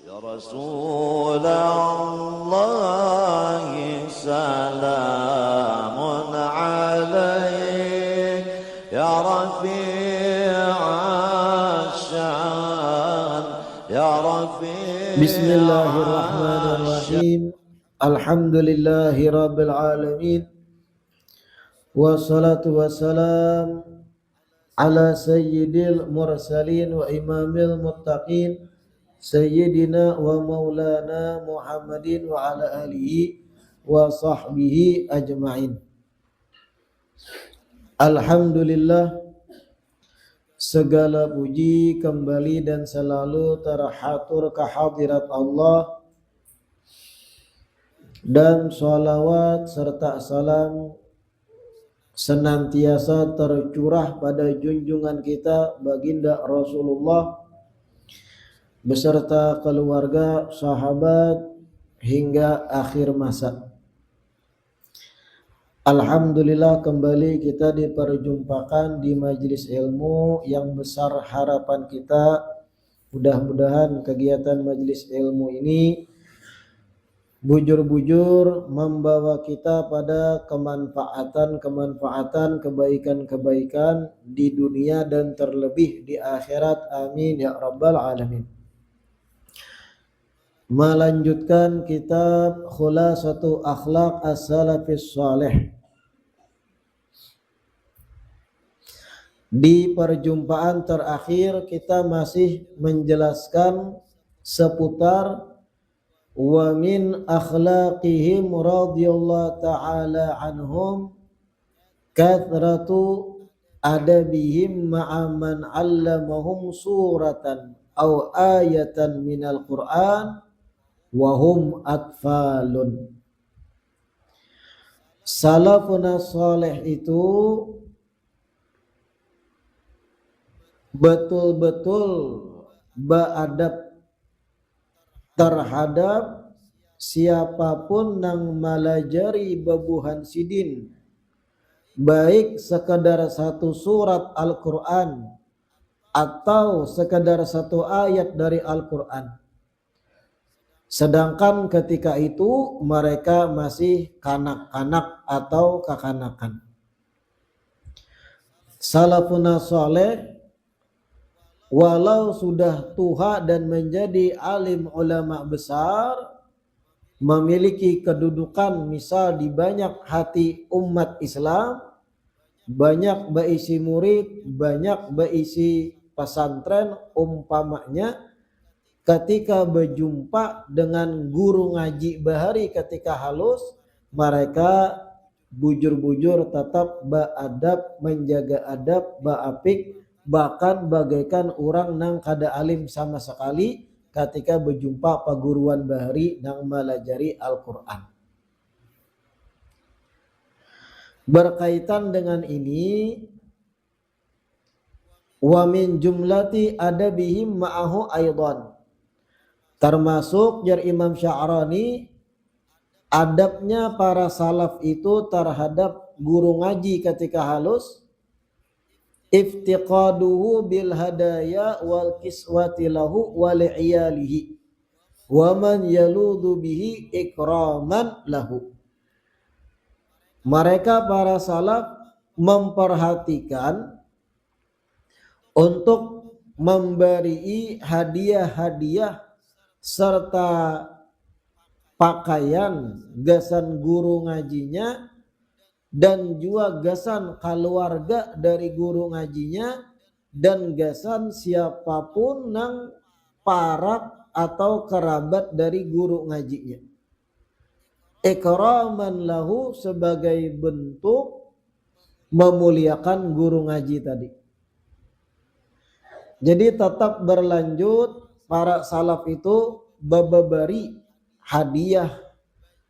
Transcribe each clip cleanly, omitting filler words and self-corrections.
رسول الله سلام عليك يا رفيع الشان يا رفيع. بسم الله الرحمن الرحيم. الحمد لله رب العالمين والصلاة والسلام على سيد المرسلين وإمام المتقين سيدنا ومولانا محمد وعلى آله وصحبه أجمعين. Alhamdulillah, segala puji kembali dan selalu terhatur kehadirat Allah, dan sholawat serta salam senantiasa tercurah pada junjungan kita baginda Rasulullah beserta keluarga, sahabat hingga akhir masa. Alhamdulillah, kembali kita diperjumpakan di majelis ilmu yang besar harapan kita. Mudah-mudahan kegiatan majelis ilmu ini bujur-bujur membawa kita pada kemanfaatan, kebaikan-kebaikan di dunia dan terlebih di akhirat. Amin ya rabbal alamin. Melanjutkan kitab Khulasatu Akhlaq As-Salafis Shalih. Di perjumpaan terakhir kita masih menjelaskan seputar wa min akhlaqihim radhiyallahu ta'ala anhum kathratu adabihim ma'a man 'allamahum suratan aw ayatan minal Qur'an wa hum atfalun. Salafuna salih itu betul-betul beradab terhadap siapapun yang melajari babuhan sidin, baik sekadar satu surat Al-Quran atau sekadar satu ayat dari Al-Quran, sedangkan ketika itu mereka masih kanak-kanak atau kekanakan. Salafuna saleh walau sudah tua dan menjadi alim ulama besar, memiliki kedudukan misal di banyak hati umat Islam, banyak berisi murid, banyak berisi pesantren umpamanya, ketika berjumpa dengan guru ngaji bahari ketika halus, mereka bujur-bujur tetap beradab, menjaga adab, beapik, bahkan bagaikan orang nang kada alim sama sekali ketika berjumpa paguruan bahari nang melajari Al-Quran. Berkaitan dengan ini, wa min jumlati adabihim ma'ahu aidan, termasuk jar Imam Sya'rani, adabnya para salaf itu terhadap guru ngaji ketika halus, iftiqaduhu bil hadaya wal kiswati lahu wa li'iyalihi wa man yaludu bihi ikraman lahu. Mereka para salaf memperhatikan untuk memberi hadiah-hadiah serta pakaian gasan guru ngajinya dan juga gasan keluarga dari guru ngajinya dan gasan siapapun yang parak atau kerabat dari guru ngajinya, ikraman lahu, sebagai bentuk memuliakan guru ngaji tadi. Jadi tetap berlanjut para salaf itu memberi hadiah,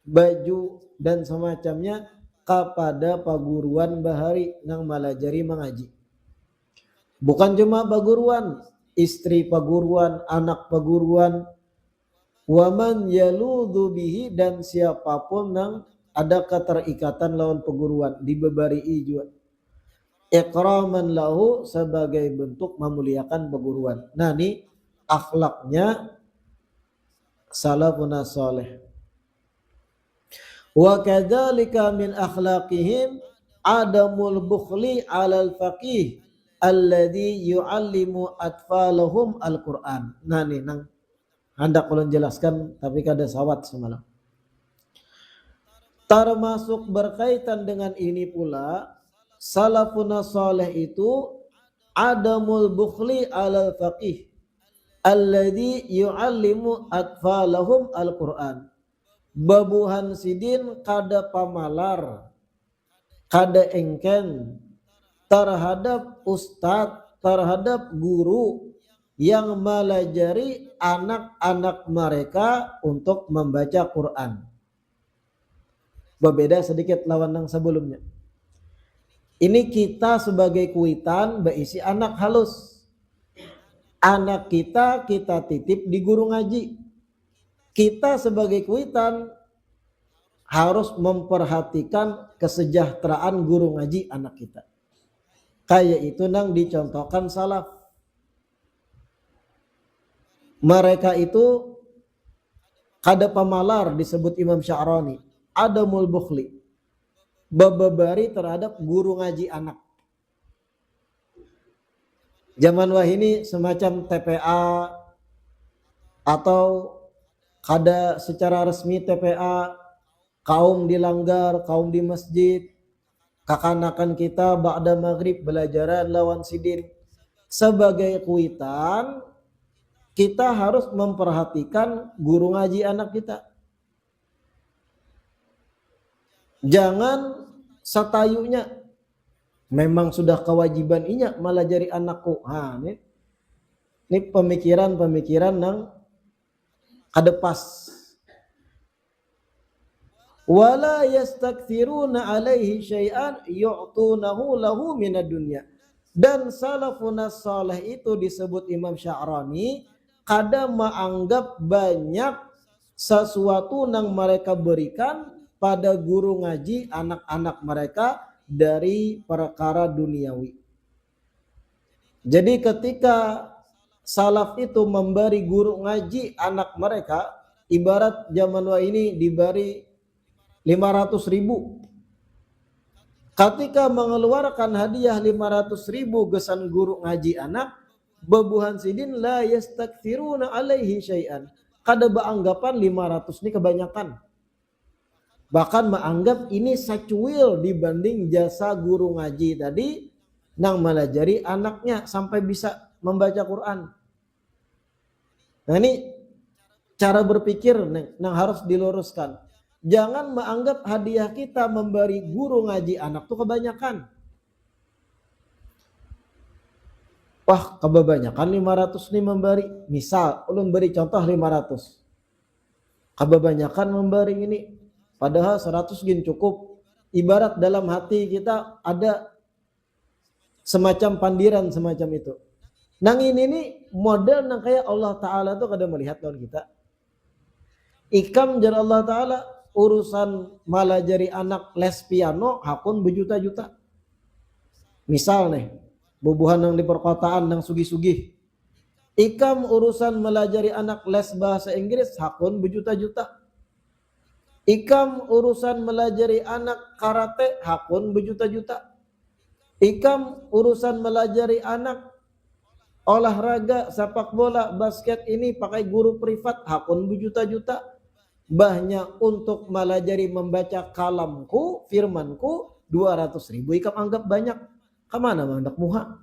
baju dan semacamnya kepada paguruan bahari yang melajari mengaji. Bukan cuma paguruan, istri paguruan, anak paguruan, waman yaludhu bihi, dan siapapun yang ada keterikatan lawan paguruan diberi juga. Ikraman lahu, sebagai bentuk memuliakan paguruan. Nah, ini akhlaknya salafuna salih. Wa kadzalika min akhlaqihim adamul bukhli 'alal faqih alladzi yu'allimu atfalahum al-Qur'an. Nah nih nang hendak ulun jelaskan tapi kada sawat semalam. Termasuk berkaitan dengan ini pula salafuna salih itu adamul bukhli 'alal faqih alladzi yu'allimu atfalahum al-Qur'an. Babuhan sidin kada pamalar, kada engken terhadap ustadz, terhadap guru yang melajari anak-anak mereka untuk membaca Quran. Berbeda sedikit lawan yang sebelumnya. Ini kita sebagai kuitan berisi anak halus. Anak kita titip di guru ngaji. Kita sebagai kuitan harus memperhatikan kesejahteraan guru ngaji anak kita. Kayak itu nang dicontohkan salaf. Mereka itu kada pamalar disebut Imam Sya'rani. Adamul bukhli. Bababari terhadap guru ngaji anak. Zaman wahini semacam TPA atau kada secara resmi TPA, kaum dilanggar, kaum di masjid, kakanakan kita ba'da maghrib belajaran lawan sidin. Sebagai kuitan, kita harus memperhatikan guru ngaji anak kita. Jangan satayunya, memang sudah kewajiban inya melajari anakku. Ini pemikiran-pemikiran yang kada pas. Wala yastakthiruna alaihi syai'an yu'tunahu lahu minad dunya. Dan salafun salih itu disebut Imam Sya'rani kada menganggap banyak sesuatu yang mereka berikan pada guru ngaji anak-anak mereka dari perkara duniawi. Jadi ketika salaf itu memberi guru ngaji anak mereka, ibarat zaman ini diberi 500.000. Ketika mengeluarkan hadiah 500.000 gesan guru ngaji anak, babuhan sidin la yastakthiruna alaihi syai'an. Kada beranggapan 500 ini kebanyakan. Bahkan menganggap ini sacuil dibanding jasa guru ngaji tadi nang melajari anaknya sampai bisa membaca Quran. Nah ini cara berpikir yang harus diluruskan. Jangan menganggap hadiah kita memberi guru ngaji anak itu kebanyakan. Wah kebanyakan 500 nih memberi. Misal, ulun beri contoh 500. Kebanyakan memberi ini. Padahal 100 gin cukup. Ibarat dalam hati kita ada semacam pandiran semacam itu. Nang ini nih model nang kayak Allah Ta'ala tuh kada melihat lawan kita. Ikam jar Allah Ta'ala urusan malajari anak les piano hakun berjuta-juta. Misal nih, bubuhan yang di perkotaan yang sugih-sugih. Ikam urusan melajari anak les bahasa Inggris hakun berjuta-juta. Ikam urusan melajari anak karate hakun berjuta-juta. Ikam urusan melajari anak olahraga sepak bola basket ini pakai guru privat hakun berjuta-juta. Banyak untuk melajari membaca kalamku, firmanku 200.000 ikam anggap banyak. Kemana mandak muha?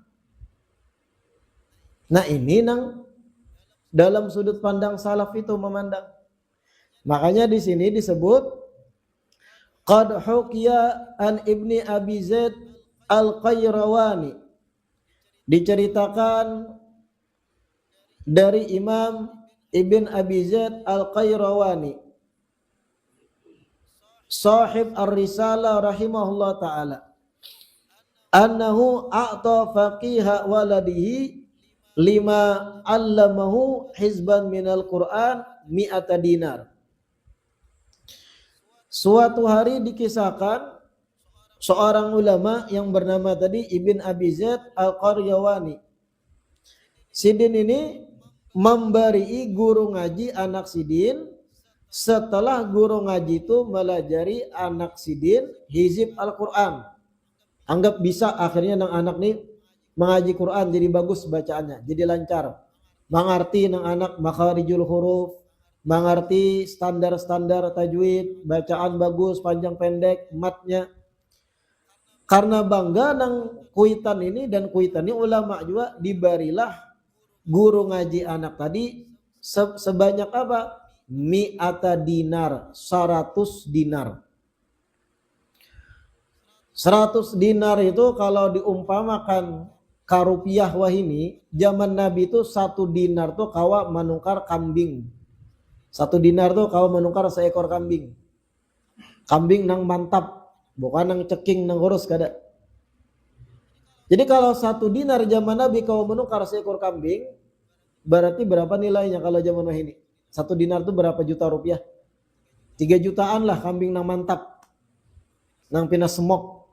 Nah ini nang dalam sudut pandang salaf itu memandang. Makanya di sini disebut qad hukiya an ibni Abi Zaid al-Qayrawani. Diceritakan dari Imam Ibn Abi Zaid al-Qayrawani, sahib ar-risalah rahimahullah ta'ala, annahu a'ta faqiha waladihi lima allamahu hizban minal Qur'an mi'ata dinar. Suatu hari dikisahkan seorang ulama yang bernama tadi Ibn Abi Zaid al-Qayrawani. Sidin ini memberi guru ngaji anak sidin setelah guru ngaji itu melajari anak sidin hizib Al-Quran. Anggap bisa akhirnya nang anak nih mengaji Quran jadi bagus bacaannya, jadi lancar. Mengerti nang anak makharijul huruf, mengerti standar-standar tajwid, bacaan bagus, panjang pendek, matnya. Karena bangga nang kuitan ini, dan kuitan ini ulama juga dibarilah guru ngaji anak tadi sebanyak apa? Mi'ata dinar, 100 dinar. 100 dinar itu kalau diumpamakan ka rupiah wah ini, zaman Nabi itu 1 dinar tuh kawa menukar kambing. 1 dinar tuh kawa menukar seekor kambing. Kambing nang mantap, bukan nang ceking nang kurus kada. Jadi kalau 1 dinar zaman Nabi kawa menukar seekor kambing, berarti berapa nilainya kalau zaman wah ini? 1 dinar tuh berapa juta rupiah? 3 jutaan lah kambing nang mantap. Nang pina semok.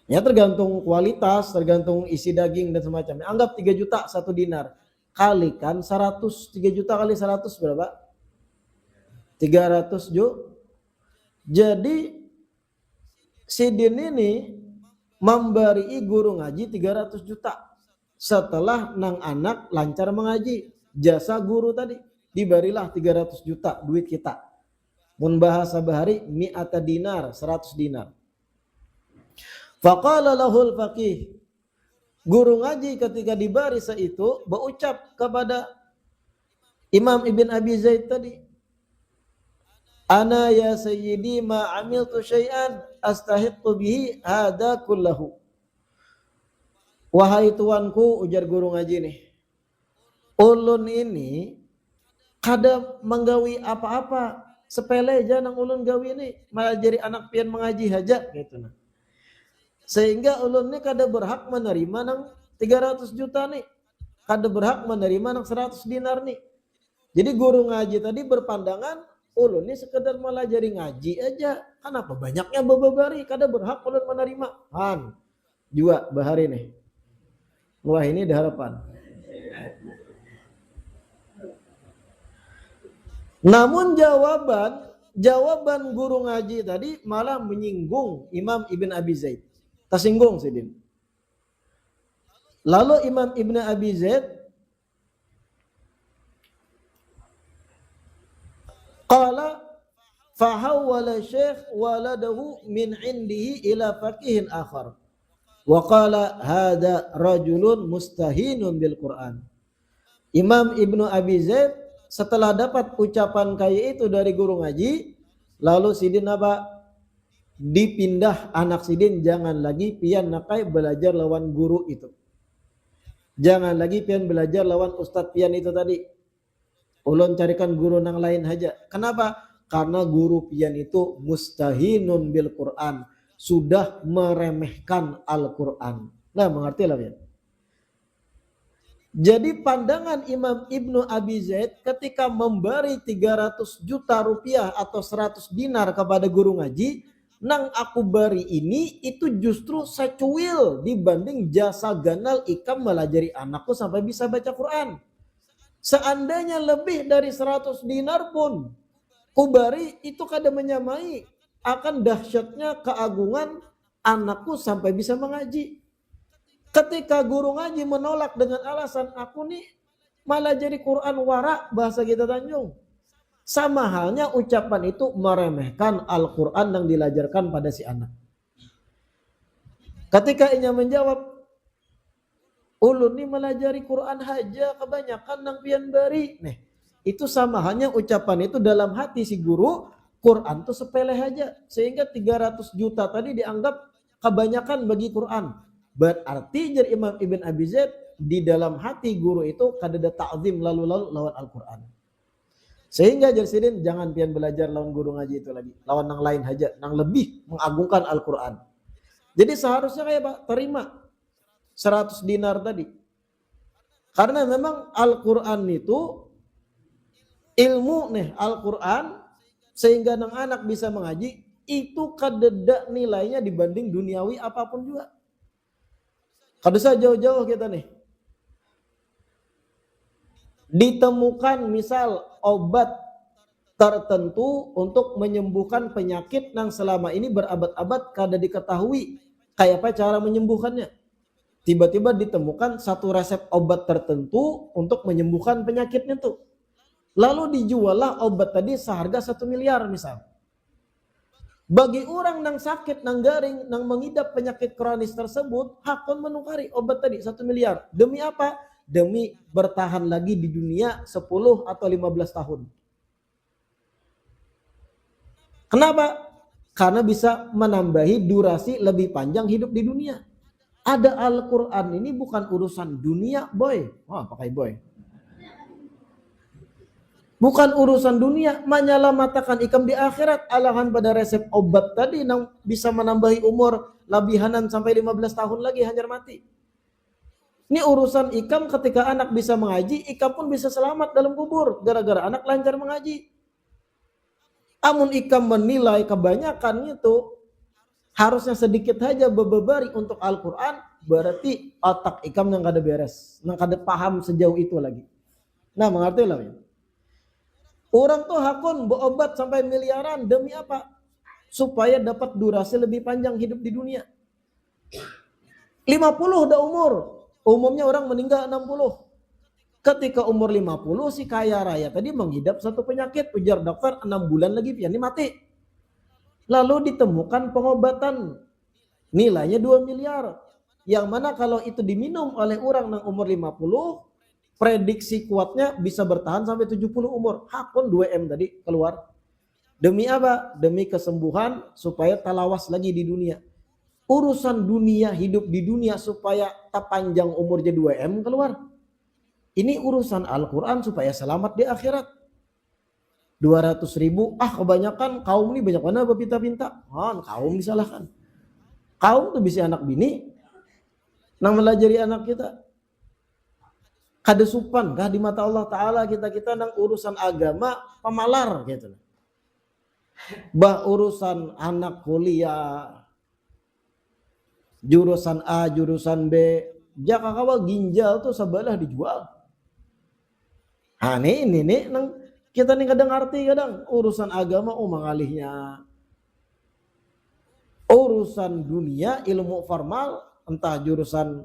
Ya tergantung kualitas, tergantung isi daging dan semacamnya. Anggap 3 juta 1 dinar. Kalikan 100, 3 juta kali 100 berapa? 300 juta. Jadi sidin ini memberi guru ngaji 300 juta. Setelah nang anak lancar mengaji, jasa guru tadi dibarilah 300 juta duit kita. Mun bahasa bahari mi'ata dinar, 100 dinar. Faqala lahul faqih, guru ngaji ketika dibari itu berucap kepada Imam Ibn Abi Zaid tadi, ana ya sayyidi ma amiltu syai'an astahiqqu bihi hada kullahu. Wahai tuanku, ujar guru ngaji nih, ulun ini kada menggawi apa-apa, sepele aja nang ulun gawi ini, malah jadi anak pian mengaji haja gitu nah. Sehingga ulun ini kada berhak menerima nang 300 juta nih, kada berhak menerima nang 100 dinar nih. Jadi guru ngaji tadi berpandangan ulun ini sekedar melajari ngaji aja, kenapa banyaknya bababari, kada berhak ulun menerima. Han juga bahari nih. Wah ini ada harapan. Namun jawaban guru ngaji tadi malah menyinggung Imam Ibn Abi Zaid. Tersinggung sidin. Lalu Imam Ibn Abi Zaid qala fahawwala syekh waladahu min indihi ila faqihin akhar. Wa qala hada rajulun mustahinun bil Quran. Imam Ibnu Abi Zaid setelah dapat ucapan kayak itu dari guru ngaji, lalu sidin apa? Dipindah anak sidin, jangan lagi pian nakai belajar lawan guru itu. Jangan lagi pian belajar lawan ustadz pian itu tadi. Ulun carikan guru nang lain aja. Kenapa? Karena guru pian itu mustahinun bil Quran, sudah meremehkan Al-Quran. Nah, mengerti lah ya. Jadi pandangan Imam Ibnu Abi Zaid ketika memberi 300 juta rupiah atau 100 dinar kepada guru ngaji, nang aku beri ini itu justru secuil dibanding jasa ganal ikam melajari anakku sampai bisa baca Quran. Seandainya lebih dari 100 dinar pun kubari, itu kada menyamai akan dahsyatnya keagungan anakku sampai bisa mengaji. Ketika guru ngaji menolak dengan alasan aku nih malah jadi Quran warak, bahasa kita Tanjung. Sama halnya ucapan itu meremehkan Al-Quran yang dilajarkan pada si anak. Ketika ia menjawab, ulun nih melajari Quran haja kebanyakan nang pian bari. Nih, itu sama halnya ucapan itu dalam hati si guru, Quran tuh sepele aja, sehingga 300 juta tadi dianggap kebanyakan bagi Quran. Berarti jadi Imam Ibn Abi Zaid di dalam hati guru itu kadada ta'zim lalu-lalu lawan Al-Quran. Sehingga jadi sidin jangan pian belajar lawan guru ngaji itu lagi, lawan yang lain aja, yang lebih mengagungkan Al-Quran. Jadi seharusnya kayak Pak, terima 100 dinar tadi. Karena memang Al-Quran itu ilmu nih, Al-Quran sehingga nang anak bisa mengaji itu kadeda nilainya dibanding duniawi apapun juga. Kada usah jauh-jauh kita nih. ditemukan misal obat tertentu untuk menyembuhkan penyakit yang selama ini berabad-abad kada diketahui kayak apa cara menyembuhkannya. Tiba-tiba ditemukan satu resep obat tertentu untuk menyembuhkan penyakitnya tuh. Lalu dijuallah obat tadi seharga 1 miliar misal. Bagi orang yang sakit, yang garing, yang mengidap penyakit kronis tersebut, hakun menukari obat tadi 1 miliar. Demi apa? Demi bertahan lagi di dunia 10 atau 15 tahun. Kenapa? Karena bisa menambahi durasi lebih panjang hidup di dunia. Ada Al-Quran ini bukan urusan dunia, boy. Wah, pakai boy. Bukan urusan dunia, menyelamatkan ikam di akhirat. Alahan pada resep obat tadi yang bisa menambahi umur lebihanan sampai 15 tahun lagi hajar mati. Ini urusan ikam ketika anak bisa mengaji, ikam pun bisa selamat dalam kubur. Gara-gara anak lancar mengaji. Amun ikam menilai kebanyakan itu, harusnya sedikit saja bebebari untuk Al-Quran, berarti otak ikam yang kada beres, yang kada paham sejauh itu lagi. Nah, mengerti lah ya. Orang tuh hakun berobat sampai miliaran demi apa? Supaya dapat durasi lebih panjang hidup di dunia. 50 udah umur, umumnya orang meninggal 60. Ketika umur 50 si kaya raya tadi mengidap satu penyakit, ujar dokter 6 bulan lagi pian mati. Lalu ditemukan pengobatan nilainya 2 miliar. Yang mana kalau itu diminum oleh orang yang umur 50, prediksi kuatnya bisa bertahan sampai 70 umur. Hakun 2M tadi keluar. Demi apa? Demi kesembuhan supaya talawas lagi di dunia. Urusan dunia, hidup di dunia supaya tak panjang umurnya 2M keluar. Ini urusan Al-Quran supaya selamat di akhirat. 200.000, kebanyakan kaum ini banyak mana berpinta-pinta. Kaum disalahkan. Kaum tuh bisa anak bini, nang melajari anak kita. Kada supan kah di mata Allah Ta'ala kita nang urusan agama pemalar gitu. Bah urusan anak kuliah, jurusan A, jurusan B, jaka kawa ginjal tuh sebelah dijual. Ini nang kita nih kadang arti kadang urusan agama mengalihnya. Urusan dunia ilmu formal entah jurusan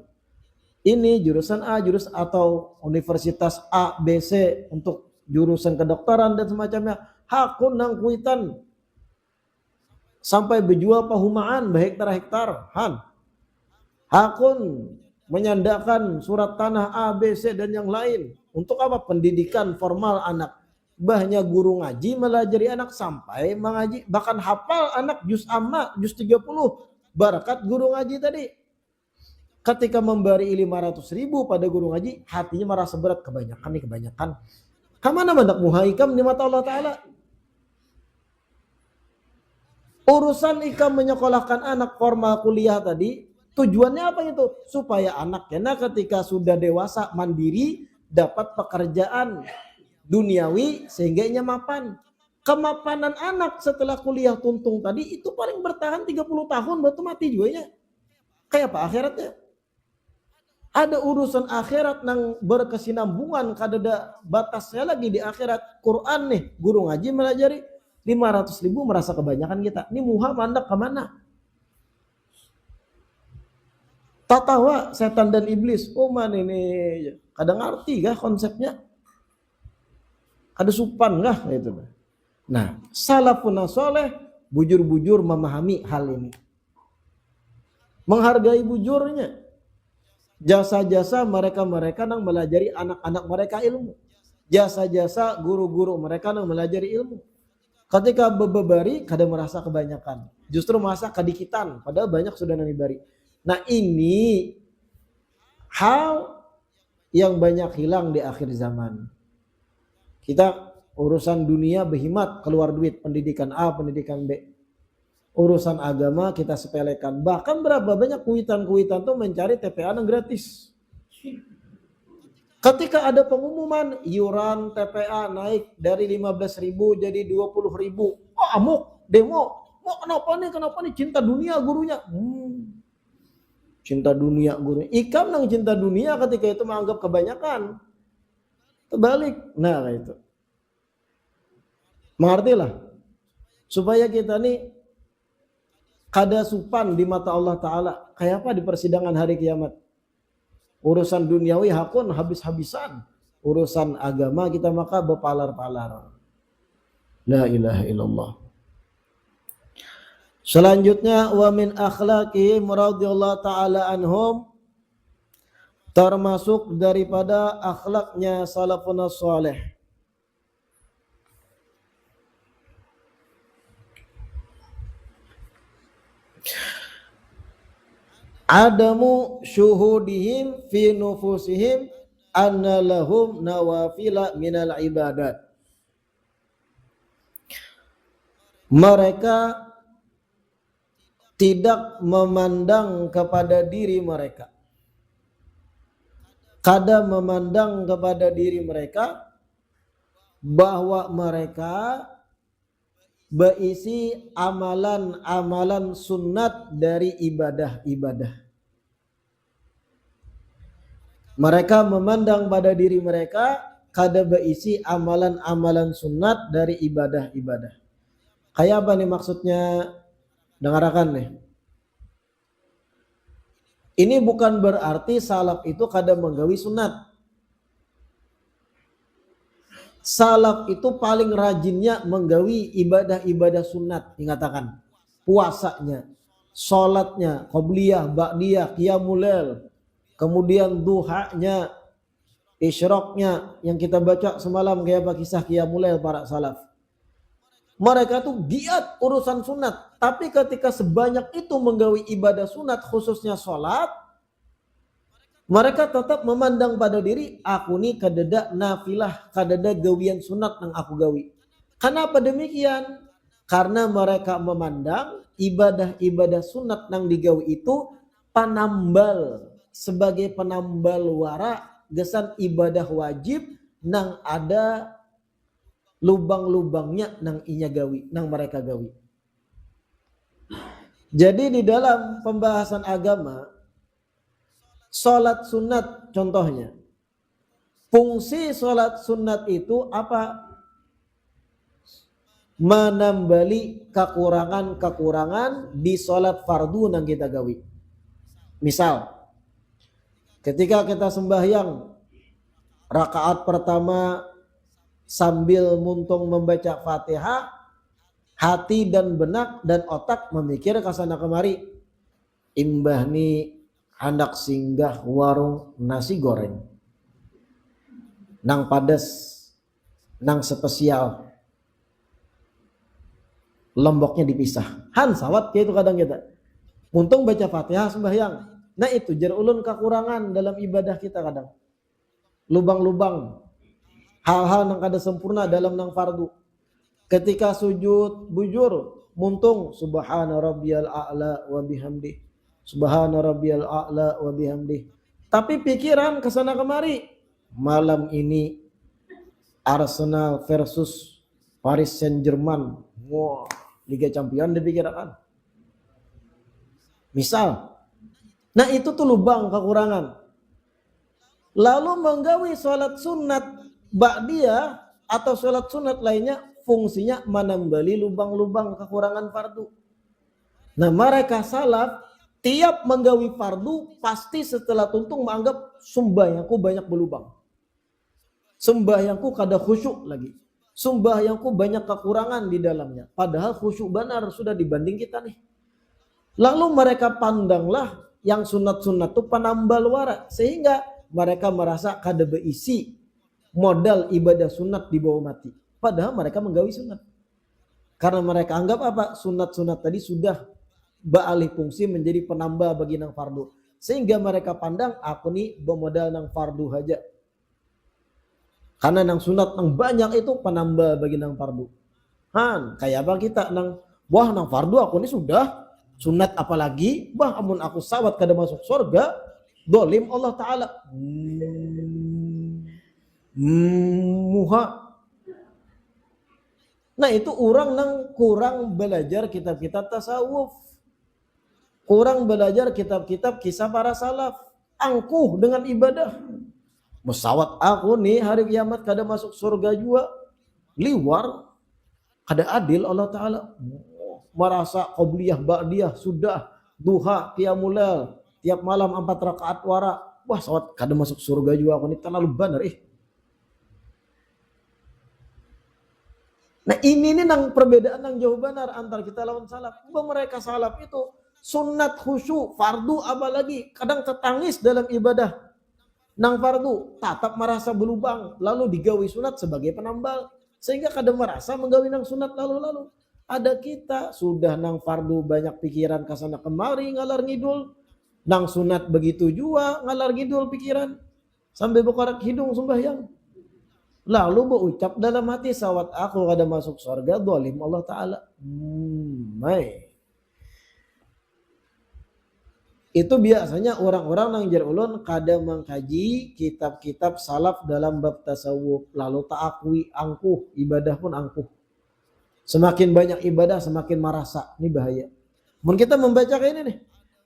ini jurusan A jurusan atau universitas A B C untuk jurusan kedokteran dan semacamnya hakun nang kuitan sampai berjual pahumaan berhektar-hektar hakun menyandakan surat tanah A B C dan yang lain untuk apa? Pendidikan formal anak. Bahnya guru ngaji melajari anak sampai mengaji bahkan hafal anak juz amma juz 30 barakat guru ngaji tadi. Ketika memberi 500.000 pada guru ngaji hatinya merasa berat kebanyakan. Kamana mandak muhaikam di mata Allah Ta'ala. Urusan ikam menyekolahkan anak formal kuliah tadi tujuannya apa itu? Supaya anaknya ketika sudah dewasa mandiri dapat pekerjaan duniawi sehingga ia mapan. Kemapanan anak setelah kuliah tuntung tadi itu paling bertahan 30 tahun baru mati juga ya. Kayak apa akhiratnya? Ada urusan akhirat yang berkesinambungan kada ada batasnya lagi di akhirat. Quran nih guru ngaji melajari 500.000 merasa kebanyakan kita. Ini muha mandak kemana? Tatawa setan dan iblis. Man ini kada ngerti kah konsepnya? Ada supan kah gitu. Nah, salafun soleh bujur-bujur memahami hal ini. Menghargai bujurnya. Jasa-jasa mereka-mereka yang melajari anak-anak mereka ilmu. Jasa-jasa guru-guru mereka yang melajari ilmu. Ketika bebebari kada merasa kebanyakan. Justru merasa kedikitan. Padahal banyak sudah nangibari. Nah ini hal yang banyak hilang di akhir zaman. Kita urusan dunia berhimat keluar duit pendidikan A, pendidikan B. Urusan agama kita sepelekan. Bahkan berapa banyak kuitan-kuitan tuh mencari TPA yang gratis. Ketika ada pengumuman iuran TPA naik dari 15.000 jadi 20.000. Amuk, demo. Kenapa nih cinta dunia gurunya. Cinta dunia gurunya. Ikam nang cinta dunia ketika itu menganggap kebanyakan. terbalik. Nah itu mengertilah supaya kita nih kada supan di mata Allah Ta'ala. Kayak apa di persidangan hari kiamat? Urusan duniawi hakun habis-habisan, urusan agama kita maka berpalar-palar. La ilaha illallah. Selanjutnya wa min akhlaqihim radhiyallahu ta'ala anhum, termasuk daripada akhlaknya salafun salih, adamu syuhudihim fi nufusihim anna lahum nawafila minal ibadat. Mereka tidak memandang kepada diri mereka, kada memandang kepada diri mereka bahwa mereka berisi amalan-amalan sunat dari ibadah-ibadah. Mereka memandang pada diri mereka kada berisi amalan-amalan sunat dari ibadah-ibadah. Kayak apa nih maksudnya? Dengarkan nih. Ini bukan berarti salaf itu kada menggawi sunat. Salaf itu paling rajinnya menggawi ibadah-ibadah sunat, dikatakan puasanya, sholatnya, qobliyah, ba'diyah, qiyamul lail, kemudian duhanya, isyraqnya yang kita baca semalam kayak apa kisah qiyamul lail para salaf. Mereka tuh giat urusan sunat, tapi ketika sebanyak itu menggawi ibadah sunat khususnya sholat, mereka tetap memandang pada diri, aku nih kadada nafilah, kadada gawian sunat yang aku gawi. Kenapa demikian? Karena mereka memandang ibadah-ibadah sunat yang digawi itu panambal, sebagai penambal wara gesan ibadah wajib nang ada lubang-lubangnya nang inya gawi, nang mereka gawi. Jadi di dalam pembahasan agama, sholat sunat contohnya, fungsi sholat sunat itu apa? Menambali kekurangan-kekurangan di sholat fardu nang kita gawi. Misal, ketika kita sembahyang rakaat pertama sambil muntung membaca Fatihah, hati dan benak dan otak memikir kasana kemari, imbah ni hendak singgah warung nasi goreng nang padas, nang spesial, lomboknya dipisah. Han sawat kayak itu kadang kita muntung baca Fatihah sembahyang. Nah itu jar ulun kekurangan dalam ibadah kita kadang, lubang-lubang, hal-hal yang kada sempurna dalam nang fardu. Ketika sujud bujur muntung subhana rabbiyal a'la wa bihamdi, subhana rabbiyal a'la wa bihamdi, tapi pikiran kesana kemari, malam ini Arsenal versus Paris Saint-Germain, wah, Liga Champion dipikirkan misal. Nah itu tuh lubang kekurangan. Lalu menggawi sholat sunat ba'diyah atau sholat sunat lainnya, fungsinya menambali lubang-lubang kekurangan fardu. Nah mereka salaf tiap menggawi fardu pasti setelah tuntung menganggap sembahyangku banyak berlubang, sembahyangku kada khusyuk lagi, sembahyangku banyak kekurangan di dalamnya, padahal khusyuk benar sudah dibanding kita nih. Lalu mereka pandanglah yang sunat-sunat itu penambal wara, sehingga mereka merasa kada berisi modal ibadah sunat di bawah mati, padahal mereka menggawi sunat. Karena mereka anggap apa? Sunat-sunat tadi sudah beralih fungsi menjadi penambah bagi nang fardu, sehingga mereka pandang aku nih bermodal nang fardu aja, karena nang sunat nang banyak itu penambah bagi nang fardu. Han kayak apa kita nang wah nang fardu aku nih sudah sunat apalagi, bah amun aku sawat kada masuk surga, dolim Allah Ta'ala. Muha. Nah itu orang nang kurang belajar kitab-kitab tasawuf, kurang belajar kitab-kitab kisah para salaf, angkuh dengan ibadah. Mesawat aku nih hari kiamat kada masuk surga juga liwar, kada adil Allah Ta'ala. Merasa qobliyah ba'diyah sudah duha qiyamul lail tiap malam 4 rakaat wara, wah sawat kada masuk surga juga aku nih terlalu benar Nah ini nih nang perbedaan nang jauh benar antara kita lawan salaf. Mereka salaf itu sunat khusyuk fardu apalagi kadang tetangis dalam ibadah nang fardu tatap merasa berlubang lalu digawi sunat sebagai penambal sehingga kadang merasa menggawi nang sunat lalu ada kita sudah nang fardu banyak pikiran kasana kemari ngalar ngidul nang sunat begitu juga ngalar ngidul pikiran sampai berkorak hidung sembahyang lalu berucap dalam hati sawat aku kada masuk surga zalim Allah Ta'ala. Itu biasanya orang-orang nang jar ulun kada mengkaji kitab-kitab salaf dalam bab tasawuf lalu tak akui angkuh ibadah pun angkuh. Semakin banyak ibadah semakin merasa ini bahaya. Mun kita membaca kayak ini nih,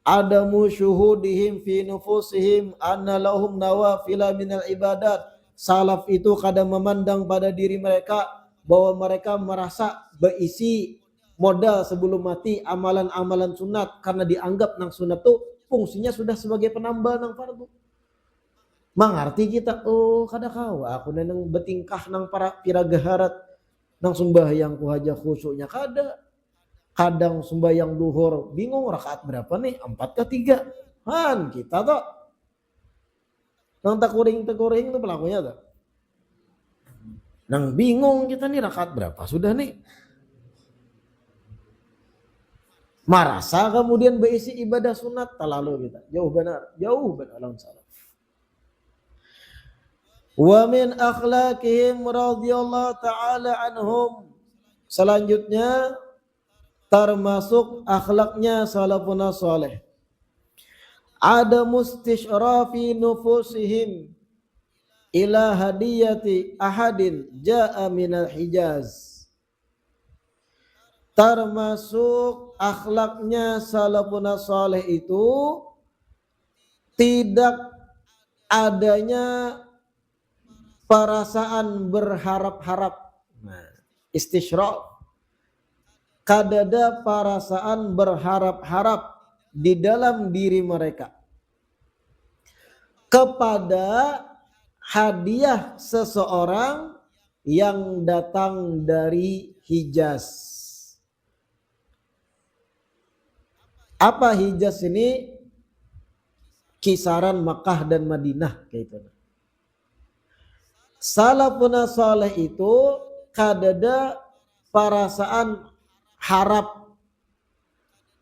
adamu syuhudihim fi nufusihim anna lahum nawafila minal ibadat. Salaf itu kadang memandang pada diri mereka bahwa mereka merasa berisi modal sebelum mati amalan-amalan sunat karena dianggap nang sunat tuh fungsinya sudah sebagai penambah nang fardu. Mengerti kita kada kawa aku nang betingkah nang para piragaharat nang sembahyang ku haja khusyuknya kada. Kadang sembahyang duhur bingung rakaat berapa nih 4 ke 3 han kita tuh nang tekuring tuh pelakunya tuh nang bingung kita nih rakaat berapa sudah nih merasa kemudian berisi ibadah sunat terlalu kita jauh benar lawan salaf. Wa min akhlaqihim radhiyallahu ta'ala anhum, selanjutnya termasuk akhlaknya salafun saleh ada mustishrafi nufusihim ila hadiyati ahadin ja'a minal Hijaz. Termasuk akhlaknya salafun saleh itu tidak adanya perasaan berharap-harap. Istisyraf. Kadada perasaan berharap-harap di dalam diri mereka kepada hadiah seseorang yang datang dari Hijaz. Apa Hijaz ini? Kisaran Makkah dan Madinah kayak itu. Salafun saleh itu kadada perasaan harap,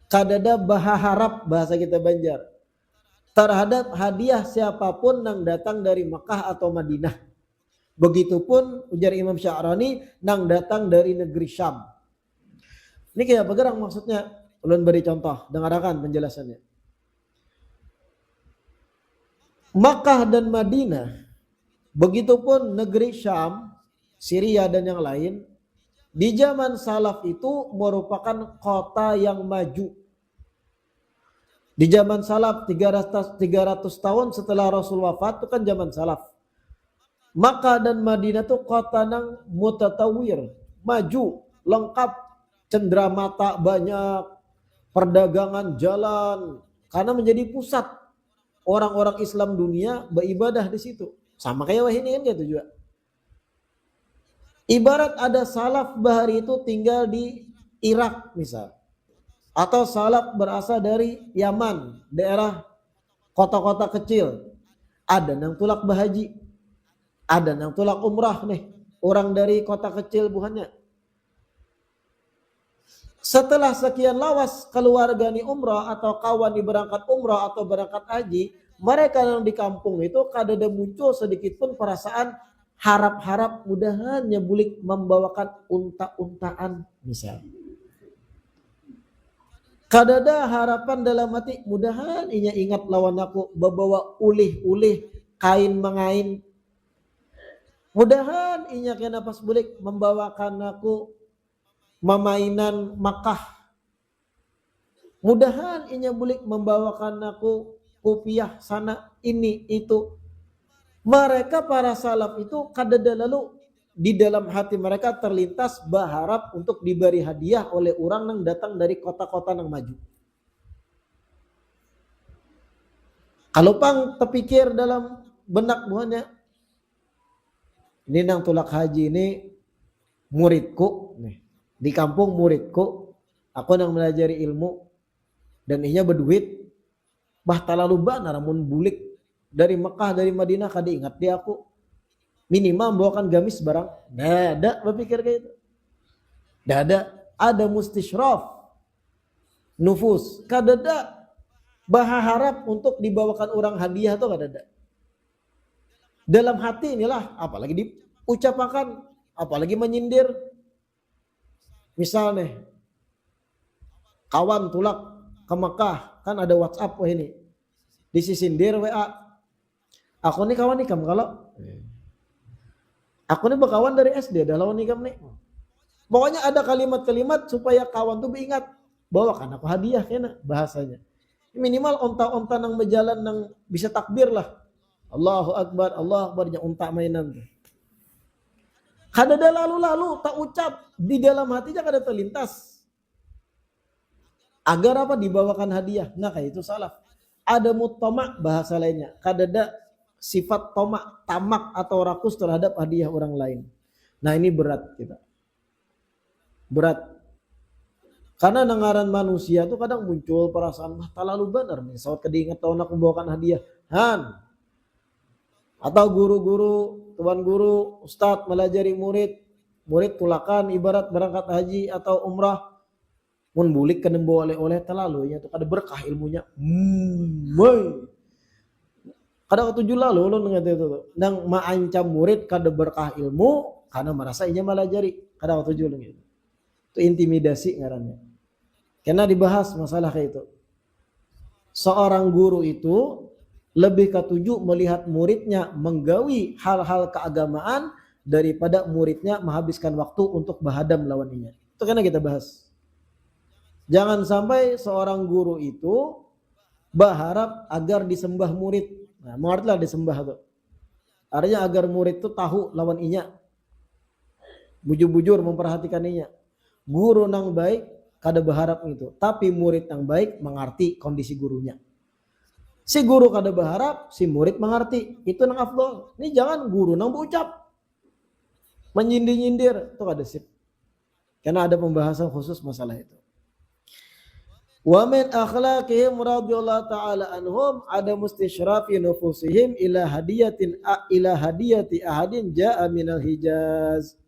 kadada bahaharap bahasa kita Banjar terhadap hadiah siapapun yang datang dari Makkah atau Madinah. Begitupun ujar Imam Sya'rani nang datang dari negeri Syam. Ini kayak bergerang maksudnya. Ulun beri contoh, dengarkan penjelasannya. Makkah dan Madinah, begitupun negeri Syam, Syria dan yang lain, di zaman salaf itu merupakan kota yang maju. Di zaman salaf 300 tahun setelah Rasul wafat itu kan zaman salaf. Makkah dan Madinah itu kota nang mutatawir, maju, lengkap, cenderamata banyak, perdagangan jalan, karena menjadi pusat orang-orang Islam dunia beribadah di situ. Sama kayak wah ini kan gitu juga. Ibarat ada salaf bahari itu tinggal di Irak misal, atau salaf berasal dari Yaman, daerah kota-kota kecil. Ada yang tulak bahaji, ada yang tulak umrah nih, orang dari kota kecil bukannya. Setelah sekian lawas keluarga ni umrah atau kawan ni berangkat umrah atau berangkat haji, mereka yang di kampung itu kadada muncul sedikit pun perasaan harap-harap mudahan nyebulik membawakan unta-untaan misal. Kadada harapan dalam hati mudahan inya ingat lawan aku bawa ulih-ulih kain mengain. Mudahan inya kena pas bulik membawakan aku memainan Makkah. Mudahan inya bulik membawakan aku kopiah sana ini itu. Mereka para salaf itu kadada lalu di dalam hati mereka terlintas berharap untuk diberi hadiah oleh orang yang datang dari kota-kota yang maju. Kalau pang terpikir dalam benak buahnya, ini nang tulak haji ini muridku, nih di kampung muridku, aku nang melajari ilmu dan ihnya berduit, bah talalu banar namun bulik dari Mekah dari Madinah kada ingat dia aku minimal bawakan gamis barang, dada berpikir kayak itu, dada ada mustishraf nufus, kadada berharap untuk dibawakan orang hadiah atau kadada. Dalam hati inilah apalagi diucapkan, apalagi menyindir. Misalnya kawan tulak ke Mekah, kan ada WhatsApp ini, disisindir WA. Aku nih kawan nikam kalau aku nih berkawan dari SD dah lawan nikam nih. Pokoknya ada kalimat-kalimat supaya kawan tuh ingat bawakan aku hadiah kena bahasanya. Minimal onta-onta nang berjalan nang bisa takbir lah. Allahu Akbar yang unta mainan tuh. Kadada lalu-lalu tak ucap di dalam hatinya kada terlintas. Agar apa dibawakan hadiah. Nah kayak itu salah. Ada mutamak bahasa lainnya. Kadada sifat tomak, tamak atau rakus terhadap hadiah orang lain. Nah ini berat kita. Berat. Karena dengaran manusia tuh kadang muncul perasaan terlalu benar nih. Saat kedingat tahun aku membawakan hadiah. Han. Atau guru-guru, tuan guru, ustadz melajari murid. Murid tulakan ibarat berangkat haji atau umrah. Mun bulik kena bawa oleh-oleh terlalu. Ya tuh kada berkah ilmunya. Kada ketujuh lalu lo dengar itu. Nang maancam murid kada berkah ilmu. Karena merasa inya melajari. Kada ketujuh lo gitu. Itu intimidasi ngarannya. Karena dibahas masalah kayak itu. Seorang guru itu lebih ketujuh melihat muridnya menggawi hal-hal keagamaan daripada muridnya menghabiskan waktu untuk berhadam lawannya. Itu karena kita bahas. Jangan sampai seorang guru itu berharap agar disembah murid. Nah, mengertilah disembah itu. Artinya agar murid itu tahu lawan inya. Bujur-bujur memperhatikan inya. Guru nang baik kada berharap itu, tapi murid yang baik mengerti kondisi gurunya. Si guru kada berharap, si murid mengerti. Itu nang afdol. Ini jangan guru nang berucap menyindir-nyindir, itu kada sip. Karena ada pembahasan khusus masalah itu. Wa min akhlaqihim radhiyallahu ta'ala anhum ada mustishrafi nufusihim ila hadiyati ahadin ja'a minal Hijaz.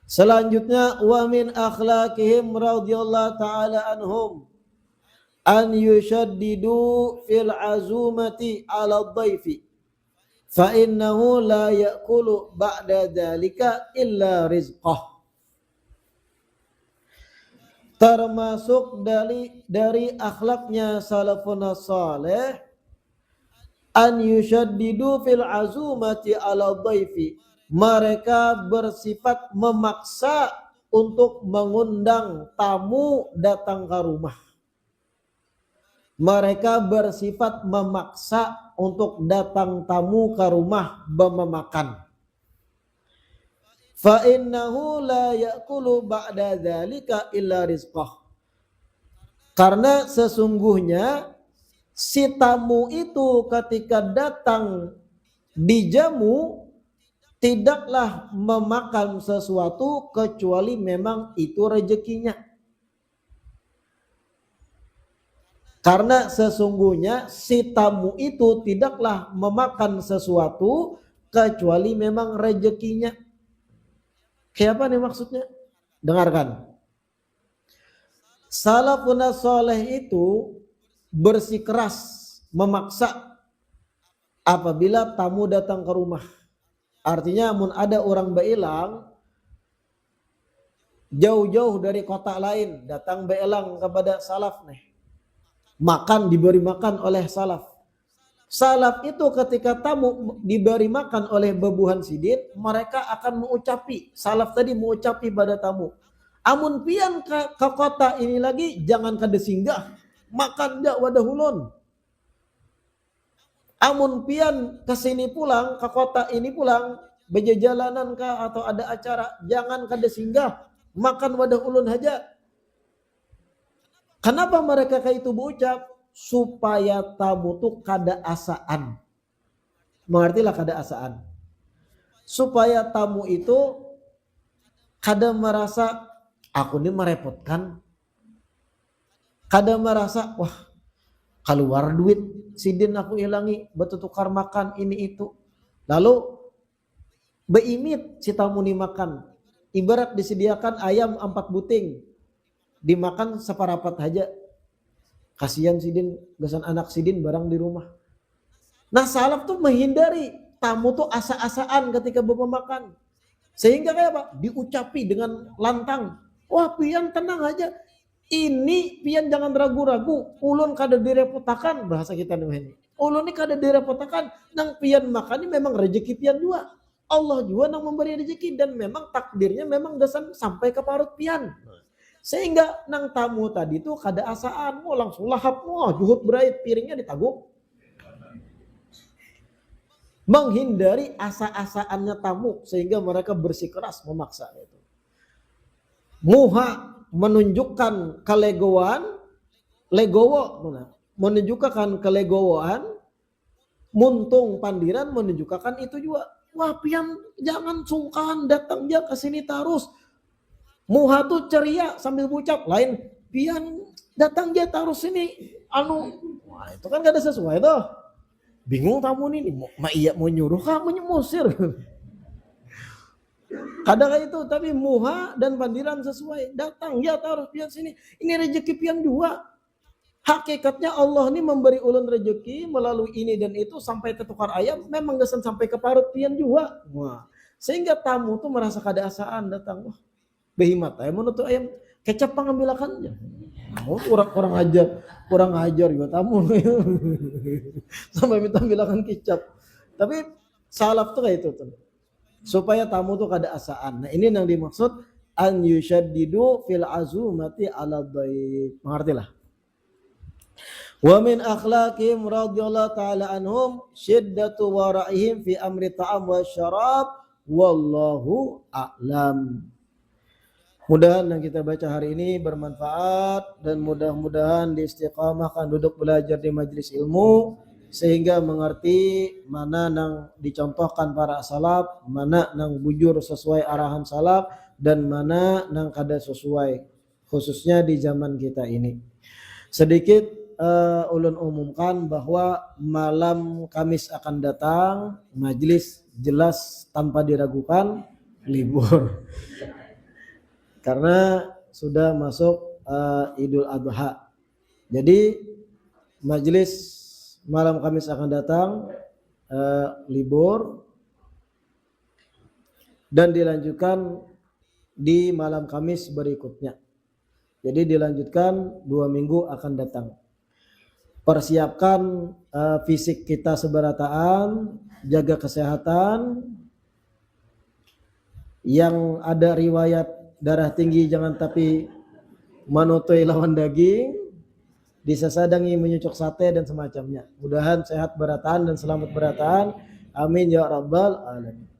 Selanjutnya wa min akhlaqihim radhiyallahu ta'ala anhum an yushaddidu fil azumati 'ala dhaifi fa innahu la ya'kulu ba'da dzalika illa rizqah. Termasuk dari akhlaknya salafun salih an yushaddidu fil azumati 'ala dhaifi. Mereka bersifat memaksa untuk mengundang tamu datang ke rumah. Mereka bersifat memaksa untuk datang tamu ke rumah memakan. Fa innahu la ya'kulu ba'da dzalika illa rizqah. Karena sesungguhnya si tamu itu ketika datang dijamu tidaklah memakan sesuatu kecuali memang itu rezekinya. Karena sesungguhnya si tamu itu tidaklah memakan sesuatu kecuali memang rezekinya. Kayak apa nih maksudnya? Dengarkan. Salafun salih itu bersikeras memaksa apabila tamu datang ke rumah. Artinya mun ada orang beilang jauh-jauh dari kota lain datang beilang kepada salaf nih. Makan diberi makan oleh salaf. Salaf itu ketika tamu diberi makan oleh bebuhan sidin, mereka akan mengucapi, salaf tadi mengucapi pada tamu. Amun pian ke kota ini lagi jangan kada singgah, makan dak wadah ulun. Amun pian kesini pulang, ke kota ini pulang, bejajalanan kah atau ada acara, jangan kada singgah, makan wadah ulun haja. Kenapa mereka kayak itu berucap? Supaya tamu tuh kada asaan. Mengertilah kada asaan. Supaya tamu itu kada merasa aku ini merepotkan. Kada merasa wah keluar duit sidin aku hilangi betul tukar makan ini itu. Lalu beimit si tamu ni makan. Ibarat disediakan ayam 4 buting. Dimakan separapat aja. Kasihan sidin, gasan anak sidin barang di rumah. Nah salaf tuh menghindari tamu tuh asa-asaan ketika bapak makan. Sehingga kayak apa? Diucapi dengan lantang. Wah pian tenang aja. Ini pian jangan ragu-ragu. Ulun kada direputakan. Bahasa kita nih ini. Ulun ini kada direputakan. Nang pian makan ini memang rezeki pian juga. Allah juga nang memberi rezeki. Dan memang takdirnya memang gasan sampai ke parut pian. Sehingga nang tamu tadi tuh kada asaan. Mau langsung lahap. Wah juhut berait piringnya ditaguk. Menghindari asa-asaannya tamu sehingga mereka bersikeras memaksa itu. Muha menunjukkan kelegoan, legowo menunjukkan kelegowoan, muntung pandiran menunjukkan itu juga. Wah pian jangan sungkan datang dia ke sini terus. Muha tuh ceria sambil ucap lain pian datang dia terus sini wah itu kan gak ada sesuai tuh. Bingung tamu ini, iya mau nyuruh kamu nyusir. Kadang itu, tapi muha dan pandiran sesuai. Datang, ya taruh pian sini. Ini rezeki pian dua. Hakikatnya Allah ini memberi ulun rezeki melalui ini dan itu sampai tertukar ayam. Memang gesan sampai ke parut pian juga. Wah. Sehingga tamu tuh merasa kada asaan datang. Wah, behimat ayam menutup ayam. Kecap pengambilakannya. Oh, kurang ajar juga tamu. Sampai minta bilangan kicap. Tapi salaf tuh kayak itu tuh. Supaya tamu tuh kada asaan. Nah, ini yang dimaksud an yushaddidu fil azumati ala dhaif. Mengertilah. Wa min akhlaqihim radhiyallahu taala anhum syiddatu wara'ihim fi amri ta'am wa syarab wallahu a'lam. Mudah-mudahan yang kita baca hari ini bermanfaat dan mudah-mudahan diistiqamahkan duduk belajar di majelis ilmu sehingga mengerti mana yang dicontohkan para salaf, mana yang bujur sesuai arahan salaf dan mana yang kada sesuai khususnya di zaman kita ini. Sedikit ulun umumkan bahwa malam Kamis akan datang majelis jelas tanpa diragukan libur. Karena sudah masuk Idul Adha. Jadi majelis malam Kamis akan datang libur dan dilanjutkan di malam Kamis berikutnya. Jadi dilanjutkan 2 minggu akan datang. Persiapkan fisik kita seberataan, jaga kesehatan. Yang ada riwayat darah tinggi jangan tapi manutui lawan daging, disesadangi menyucuk sate dan semacamnya. Mudahan sehat berataan dan selamat berataan. Amin ya rabbal alamin.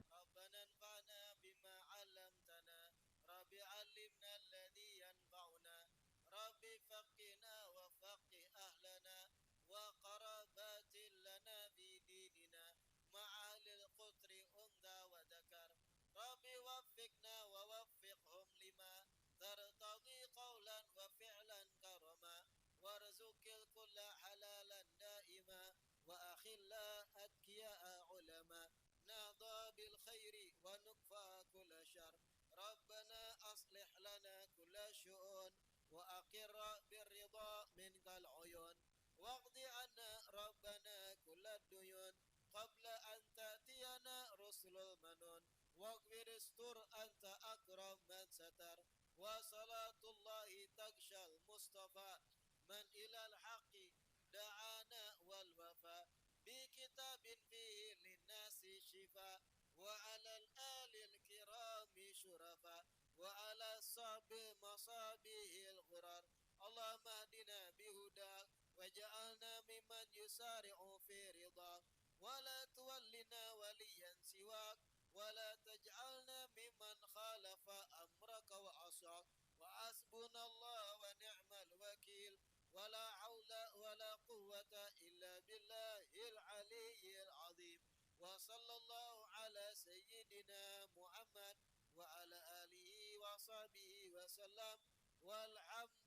فاجعلنا ممن يسارع في رضاك ولا تولنا وليا سواك ولا تجعلنا ممن خالف أمرك وعصاك وحسبنا الله ونعم الوكيل ولا حول ولا قوة إلا بالله العلي العظيم وصلى الله على سيدنا محمد وعلى آله وصحبه وسلم والحمد